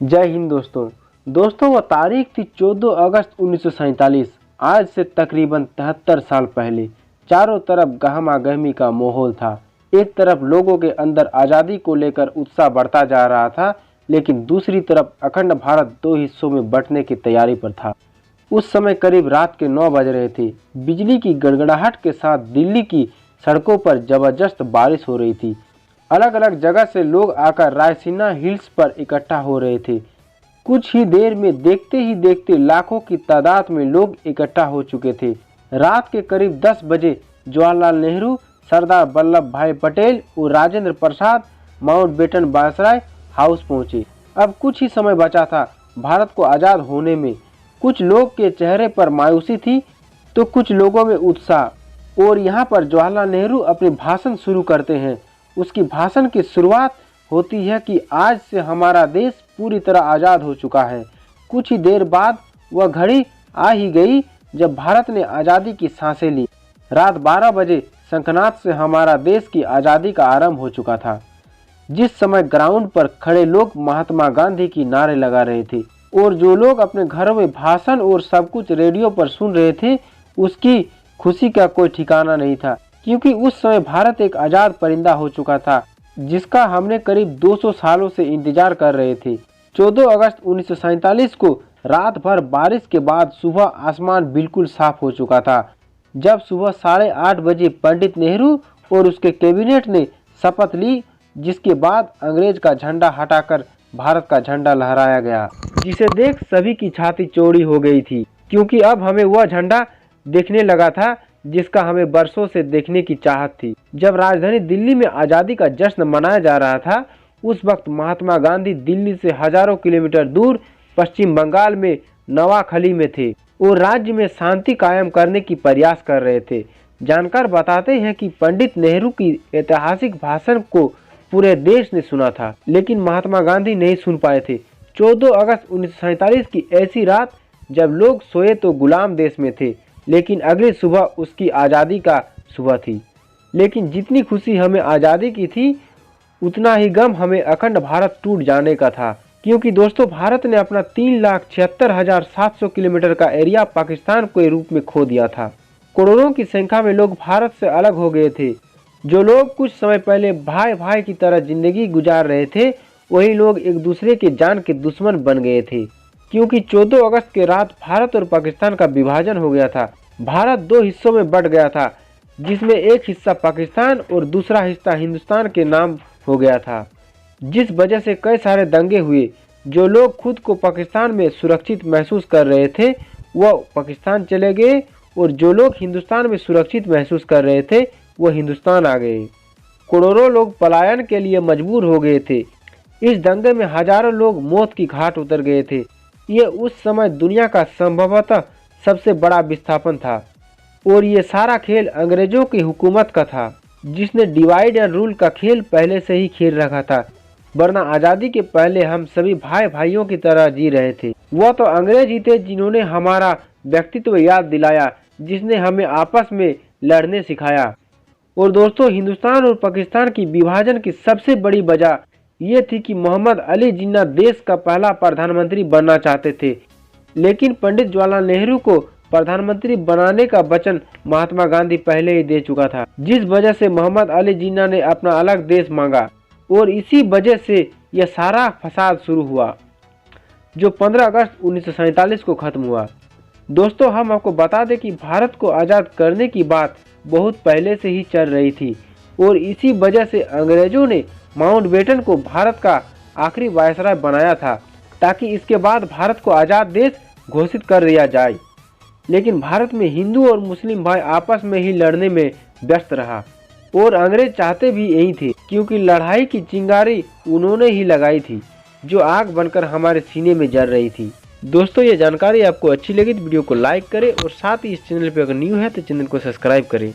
जय हिंद दोस्तों वो तारीख थी 14 अगस्त 1947। आज से तकरीबन 73 साल पहले चारों तरफ गहमा गहमी का माहौल था। एक तरफ लोगों के अंदर आज़ादी को लेकर उत्साह बढ़ता जा रहा था, लेकिन दूसरी तरफ अखंड भारत दो हिस्सों में बंटने की तैयारी पर था। उस समय करीब रात के 9 बज रहे थे। बिजली की गड़गड़ाहट के साथ दिल्ली की सड़कों पर जबरदस्त बारिश हो रही थी। अलग अलग जगह से लोग आकर रायसीना हिल्स पर इकट्ठा हो रहे थे। कुछ ही देर में देखते ही देखते लाखों की तादाद में लोग इकट्ठा हो चुके थे। रात के करीब 10 बजे जवाहरलाल नेहरू, सरदार वल्लभ भाई पटेल और Rajendra Prasad Mountbatten viceroy house पहुंचे। अब कुछ ही समय बचा था भारत को आज़ाद होने में। कुछ लोग के चेहरे पर मायूसी थी तो कुछ लोगों में उत्साह। और यहाँ पर जवाहरलाल नेहरू अपने भाषण शुरू करते हैं। उसकी भाषण की शुरुआत होती है कि आज से हमारा देश पूरी तरह आज़ाद हो चुका है। कुछ ही देर बाद वह घड़ी आ ही गई जब भारत ने आज़ादी की सांसें ली। रात 12 बजे शंखनाद से हमारा देश की आज़ादी का आरंभ हो चुका था। जिस समय ग्राउंड पर खड़े लोग महात्मा गांधी की नारे लगा रहे थे और जो लोग अपने घरों में भाषण और सब कुछ रेडियो पर सुन रहे थे, उसकी खुशी का कोई ठिकाना नहीं था, क्योंकि उस समय भारत एक आज़ाद परिंदा हो चुका था जिसका हमने करीब 200 सालों से इंतजार कर रहे थे। 14 अगस्त 1947 को रात भर बारिश के बाद सुबह आसमान बिल्कुल साफ हो चुका था। जब सुबह 8:30 बजे पंडित नेहरू और उसके कैबिनेट ने शपथ ली, जिसके बाद अंग्रेज का झंडा हटाकर भारत का झंडा लहराया गया, जिसे देख सभी की छाती चौड़ी हो गई थी, क्योंकि अब हमें वह झंडा देखने लगा था जिसका हमें बरसों से देखने की चाहत थी। जब राजधानी दिल्ली में आज़ादी का जश्न मनाया जा रहा था, उस वक्त महात्मा गांधी दिल्ली से हजारों किलोमीटर दूर पश्चिम बंगाल में नवाखली में थे और राज्य में शांति कायम करने की प्रयास कर रहे थे। जानकार बताते हैं कि पंडित नेहरू की ऐतिहासिक भाषण को पूरे देश ने सुना था, लेकिन महात्मा गांधी नहीं सुन पाए थे। 14 अगस्त 1947 की ऐसी रात जब लोग सोए तो गुलाम देश में थे, लेकिन अगली सुबह उसकी आज़ादी का सुबह थी। लेकिन जितनी खुशी हमें आज़ादी की थी, उतना ही गम हमें अखंड भारत टूट जाने का था, क्योंकि दोस्तों भारत ने अपना 3,76,700 किलोमीटर का एरिया पाकिस्तान के रूप में खो दिया था। करोड़ों की संख्या में लोग भारत से अलग हो गए थे। जो लोग कुछ समय पहले भाई भाई की तरह जिंदगी गुजार रहे थे, वही लोग एक दूसरे के जान के दुश्मन बन गए थे, क्योंकि 14 अगस्त के रात भारत और पाकिस्तान का विभाजन हो गया था। भारत दो हिस्सों में बंट गया था, जिसमें एक हिस्सा पाकिस्तान और दूसरा हिस्सा हिंदुस्तान के नाम हो गया था, जिस वजह से कई सारे दंगे हुए। जो लोग खुद को पाकिस्तान में सुरक्षित महसूस कर रहे थे वह पाकिस्तान चले गए, और जो लोग हिंदुस्तान में सुरक्षित महसूस कर रहे थे वो हिंदुस्तान आ गए। करोड़ों लोग पलायन के लिए मजबूर हो गए थे। इस दंगे में हजारों लोग मौत की घाट उतर गए थे। ये उस समय दुनिया का संभवतः सबसे बड़ा विस्थापन था, और ये सारा खेल अंग्रेजों की हुकूमत का था, जिसने डिवाइड एंड रूल का खेल पहले से ही खेल रखा था। वरना आज़ादी के पहले हम सभी भाई भाइयों की तरह जी रहे थे। वह तो अंग्रेज ही थे जिन्होंने हमारा व्यक्तित्व याद दिलाया, जिसने हमें आपस में लड़ने सिखाया। और दोस्तों, हिंदुस्तान और पाकिस्तान की विभाजन की सबसे बड़ी वजह ये थी कि मोहम्मद अली जिन्ना देश का पहला प्रधानमंत्री बनना चाहते थे, लेकिन पंडित जवाहरलाल नेहरू को प्रधानमंत्री बनाने का वचन महात्मा गांधी पहले ही दे चुका था, जिस वजह से मोहम्मद अली जिन्ना ने अपना अलग देश मांगा, और इसी वजह से यह सारा फसाद शुरू हुआ, जो 15 अगस्त 1947 को खत्म हुआ। दोस्तों, हम आपको बता दें कि भारत को आज़ाद करने की बात बहुत पहले से ही चल रही थी, और इसी वजह से अंग्रेजों ने माउंटबेटन को भारत का आखिरी वायसराय बनाया था, ताकि इसके बाद भारत को आज़ाद देश घोषित कर दिया जाए। लेकिन भारत में हिंदू और मुस्लिम भाई आपस में ही लड़ने में व्यस्त रहा, और अंग्रेज चाहते भी यही थे, क्योंकि लड़ाई की चिंगारी उन्होंने ही लगाई थी, जो आग बनकर हमारे सीने में जल रही थी। दोस्तों, ये जानकारी आपको अच्छी लगी तो वीडियो को लाइक करें, और साथ ही इस चैनल पर अगर न्यू है तो चैनल को सब्सक्राइब करें।